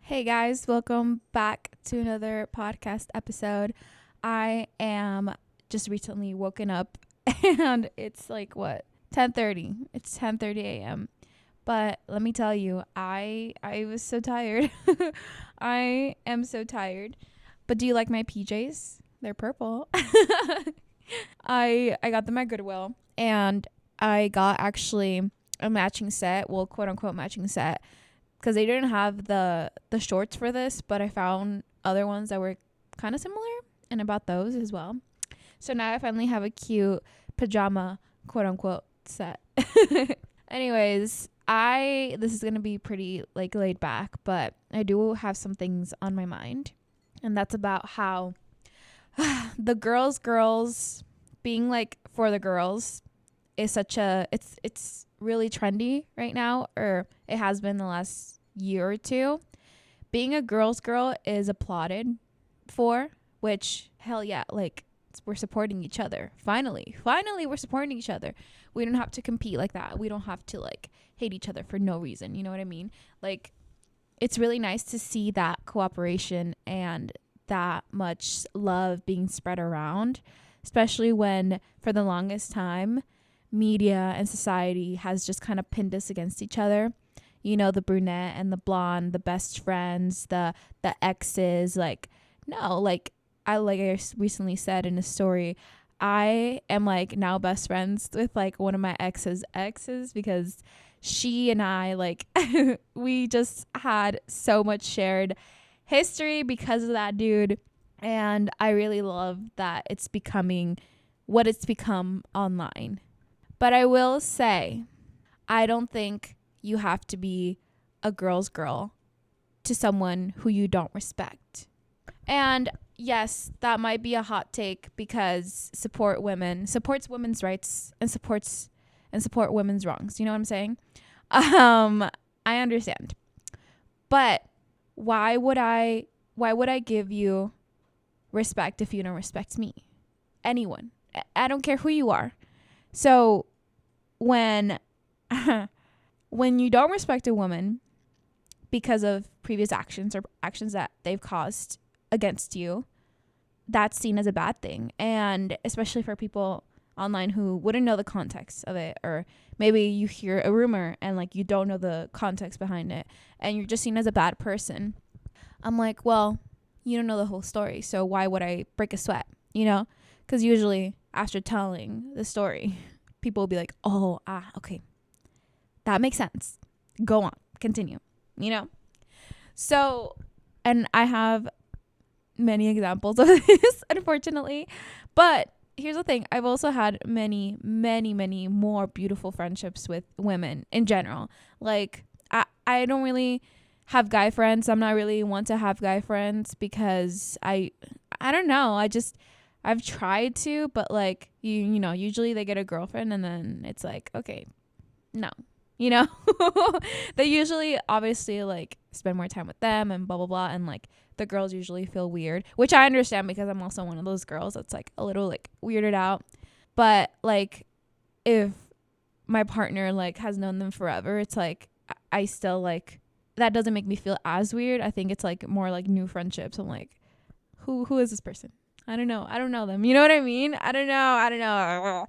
Hey guys, welcome back to another podcast episode. I am just recently woken up and it's like 10:30. It's 10:30 a.m. But let me tell you, I was so tired. I am so tired. But do you like my PJs? They're purple. I got them at Goodwill and I got actually a matching set, well, quote unquote matching set, because they didn't have the shorts for this, but I found other ones that were kind of similar and I bought those as well. So now I finally have a cute pajama quote unquote set. Anyways, this is gonna be pretty like laid back, but I do have some things on my mind, and that's about how the girls being like for the girls is such a it's really trendy right now, or it has been the last year or two. Being a girl's girl is applauded for, which hell yeah, like we're supporting each other. Finally we're supporting each other. We don't have to compete like that. We don't have to like hate each other for no reason. You know what I mean? Like, it's really nice to see that cooperation and that much love being spread around, especially when for the longest time media and society has just kind of pinned us against each other. You know, the brunette and the blonde, the best friends, the exes. Like, no, like I recently said in a story, I am like now best friends with like one of my exes because she and I like we just had so much shared history because of that dude, and I really love that it's becoming what it's become online. But I will say, I don't think you have to be a girl's girl to someone who you don't respect. And yes, that might be a hot take because supports women's rights and support women's wrongs. You know what I'm saying? I understand. But why would I give you respect if you don't respect me? Anyone. I don't care who you are. So when you don't respect a woman because of previous actions or actions that they've caused against you, that's seen as a bad thing. And especially for people online who wouldn't know the context of it, or maybe you hear a rumor and like you don't know the context behind it and you're just seen as a bad person. I'm like, well, you don't know the whole story, so why would I break a sweat, you know? Because usually after telling the story, people will be like, oh, okay, that makes sense, go on, continue, you know? So, and I have many examples of this, unfortunately, but here's the thing. I've also had many more beautiful friendships with women in general. Like, I don't really have guy friends. I'm not really want to have guy friends because I don't know. I've tried to, but like, you know, usually they get a girlfriend and then it's like, okay, no, you know, they usually obviously like spend more time with them and blah, blah, blah. And like the girls usually feel weird, which I understand because I'm also one of those girls that's like a little like weirded out. But like, if my partner like has known them forever, it's like, I still like, that doesn't make me feel as weird. I think it's like more like new friendships. I'm like, who is this person? I don't know them. You know what I mean? I don't know.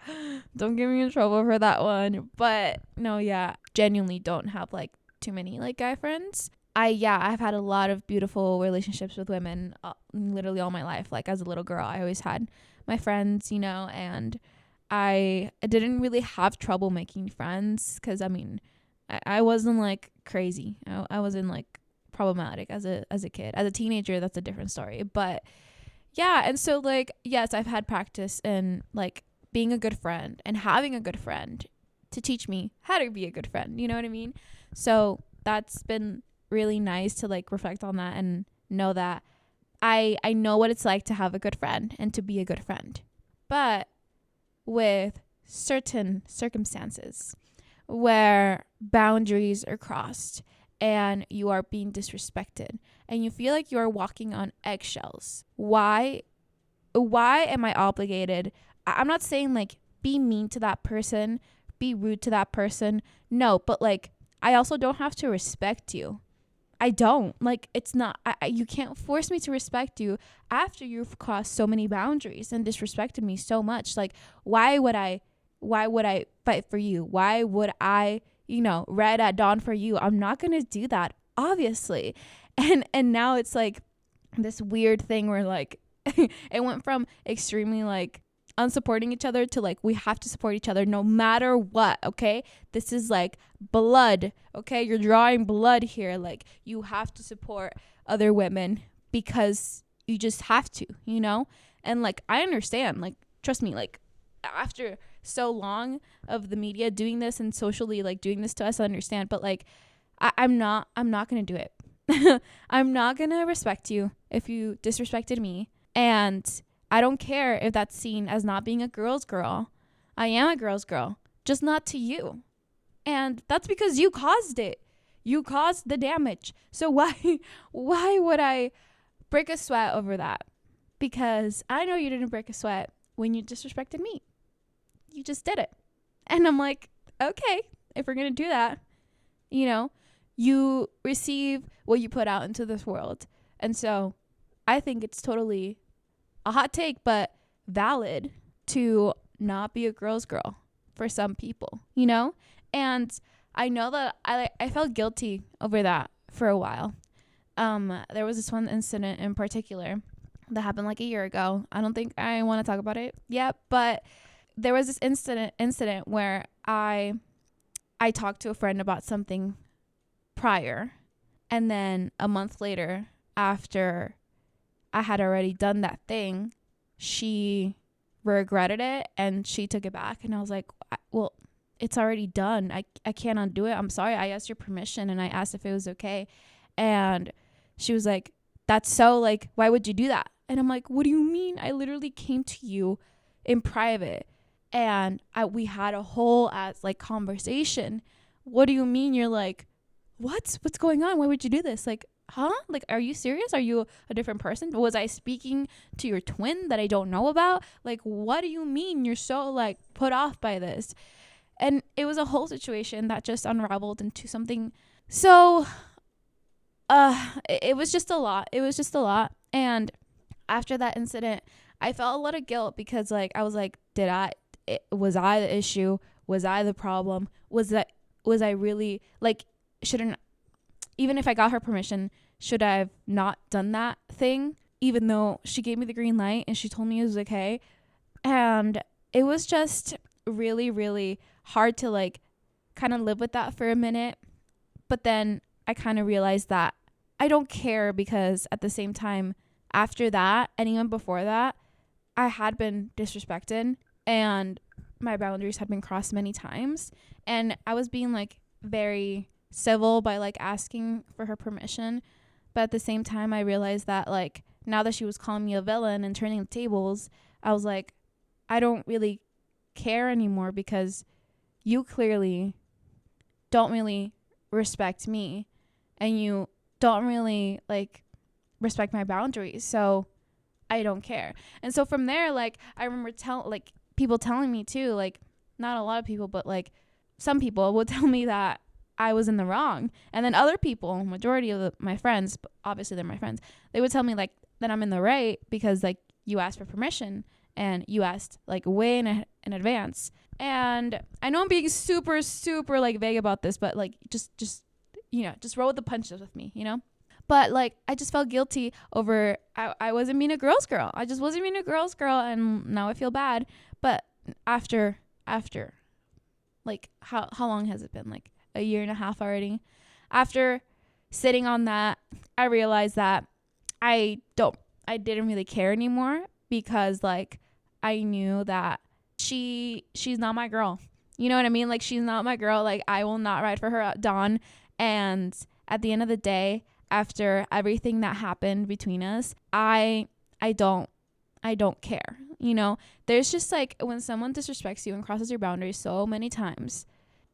Don't get me in trouble for that one. But no, yeah, genuinely don't have like too many like guy friends. I've had a lot of beautiful relationships with women literally all my life. Like as a little girl, I always had my friends, you know, and I didn't really have trouble making friends because I mean, I wasn't like crazy. I wasn't like problematic as a kid. As a teenager, that's a different story. But yeah, and so like, yes, I've had practice in like being a good friend and having a good friend to teach me how to be a good friend. You know what I mean? So that's been really nice to like reflect on that and know that I know what it's like to have a good friend and to be a good friend. But with certain circumstances where boundaries are crossed and you are being disrespected and you feel like you are walking on eggshells, why am I obligated? I'm not saying like be mean to that person, be rude to that person. No, but like I also don't have to respect you. I don't. Like, it's not, you can't force me to respect you after you've crossed so many boundaries and disrespected me so much. Like, why would I fight for you? Why would I, ride at dawn for you? I'm not going to do that, obviously. And now it's like this weird thing where like, it went from extremely like unsupporting each other to like, we have to support each other no matter what. Okay, this is like blood. Okay, you're drawing blood here. Like, you have to support other women because you just have to, and like, I understand, like, trust me, like, after so long of the media doing this and socially like doing this to us, I understand, but like, I'm not gonna do it. I'm not gonna respect you if you disrespected me. And I don't care if that's seen as not being a girl's girl. I am a girl's girl, just not to you. And that's because you caused it. You caused the damage. So why would I break a sweat over that? Because I know you didn't break a sweat when you disrespected me. You just did it. And I'm like, okay, if we're going to do that, you receive what you put out into this world. And so I think it's totally a hot take, but valid to not be a girl's girl for some people, And I know that I felt guilty over that for a while. There was this one incident in particular that happened like a year ago. I don't think I want to talk about it yet, but there was this incident where I talked to a friend about something prior, and then a month later, after I had already done that thing, she regretted it and she took it back. And I was like, well, it's already done. I can't undo it. I'm sorry. I asked your permission and I asked if it was okay. And she was like, that's so, like, why would you do that? And I'm like, what do you mean? I literally came to you in private and we had a whole conversation. What do you mean? You're like, what's going on? Why would you do this? Like, huh? Like, are you serious? Are you a different person? Was I speaking to your twin that I don't know about? Like, what do you mean you're so like put off by this? And it was a whole situation that just unraveled into something. So it was just a lot. And after that incident, I felt a lot of guilt because like I was like, was I the issue? Was I the problem? Was I really like, shouldn't, even if I got her permission, should I have not done that thing, even though she gave me the green light and she told me it was okay? And it was just really, really hard to like kind of live with that for a minute. But then I kind of realized that I don't care, because at the same time, after that, and even before that, I had been disrespected and my boundaries had been crossed many times. And I was being like very civil by like asking for her permission, but at the same time I realized that like now that she was calling me a villain and turning the tables, I was like, I don't really care anymore, because you clearly don't really respect me and you don't really like respect my boundaries, so I don't care. And so from there, like, I remember people telling me too, like, not a lot of people, but like some people would tell me that I was in the wrong. And then other people, majority of my friends, obviously they're my friends, they would tell me like that I'm in the right because like you asked for permission and you asked like way in advance. And I know I'm being super, super like vague about this, but like just roll with the punches with me, But like I just felt guilty over I wasn't being a girl's girl. I just wasn't being a girl's girl, and now I feel bad. But after like how long has it been? Like a year and a half already. After sitting on that, I realized that I didn't really care anymore, because like I knew that she's not my girl. You know what I mean? Like, she's not my girl. Like, I will not ride for her at dawn. And at the end of the day, after everything that happened between us, I don't care. There's just like, when someone disrespects you and crosses your boundaries so many times,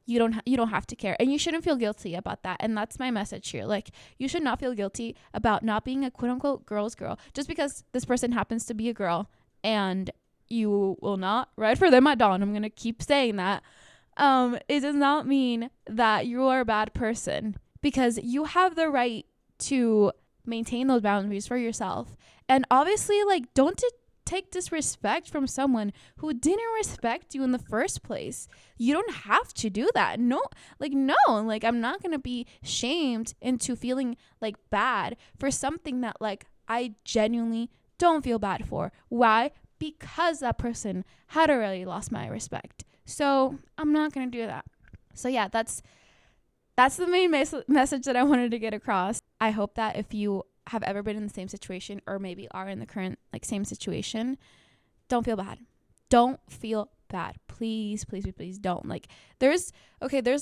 you don't have to care, and you shouldn't feel guilty about that. And that's my message here. Like, you should not feel guilty about not being a quote unquote girl's girl just because this person happens to be a girl, and you will not ride for them at dawn. I'm going to keep saying that. It does not mean that you are a bad person, because you have the right to maintain those boundaries for yourself. And obviously, like, don't take disrespect from someone who didn't respect you in the first place. You don't have to do that. No, like I'm not gonna be shamed into feeling like bad for something that like I genuinely don't feel bad for. Why? Because that person had already lost my respect. So I'm not gonna do that. So yeah, that's the main message that I wanted to get across. I hope that if you have ever been in the same situation, or maybe are in the current like same situation, don't feel bad. Don't feel bad. Please, please, please, please don't. Like there's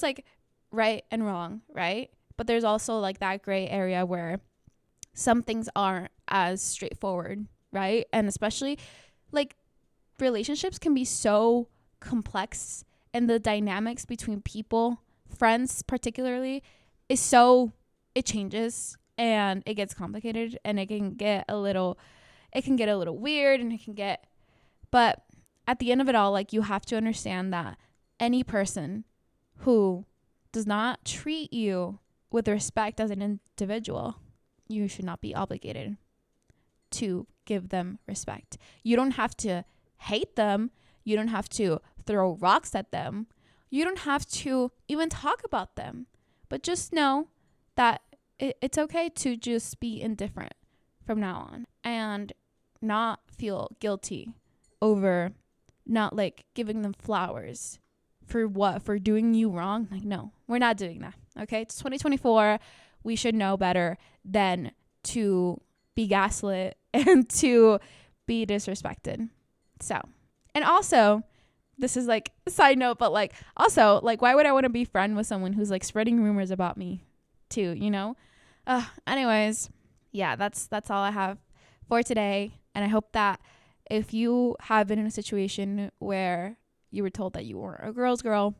like right and wrong, right? But there's also like that gray area where some things aren't as straightforward, right? And especially like relationships can be so complex, and the dynamics between people, friends particularly, it changes and it gets complicated, and it can get a little weird, and but at the end of it all, like you have to understand that any person who does not treat you with respect as an individual, you should not be obligated to give them respect. You don't have to hate them. You don't have to throw rocks at them. You don't have to even talk about them. But just know that it's okay to just be indifferent from now on, and not feel guilty over not like giving them flowers for doing you wrong. Like, no, we're not doing that. Okay. It's 2024. We should know better than to be gaslit and to be disrespected. So, and also, this is like a side note, but like also, like, why would I want to be friend with someone who's like spreading rumors about me too, you know? Anyways, yeah, that's all I have for today. And I hope that if you have been in a situation where you were told that you weren't a girl's girl,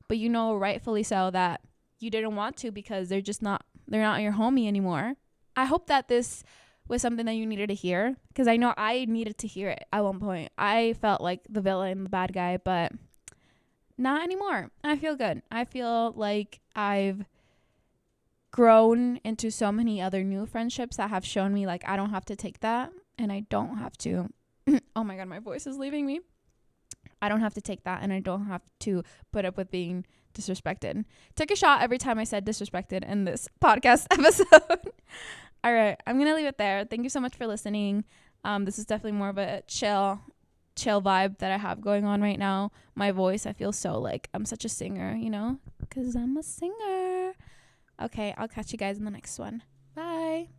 but you know rightfully so that you didn't want to because they're not your homie anymore, I hope that this was something that you needed to hear, because I know I needed to hear it at one point. I felt like the villain, the bad guy, but not anymore. I feel good. I feel like I've grown into so many other new friendships that have shown me like I don't have to take that, and I don't have to oh my god, my voice is leaving me. I don't have to take that, and I don't have to put up with being disrespected. Took a shot every time I said disrespected in this podcast episode. All right, I'm gonna leave it there. Thank you so much for listening. This is definitely more of a chill vibe that I have going on right now. My voice, I feel so like I'm such a singer, you know, because I'm a singer. Okay, I'll catch you guys in the next one. Bye.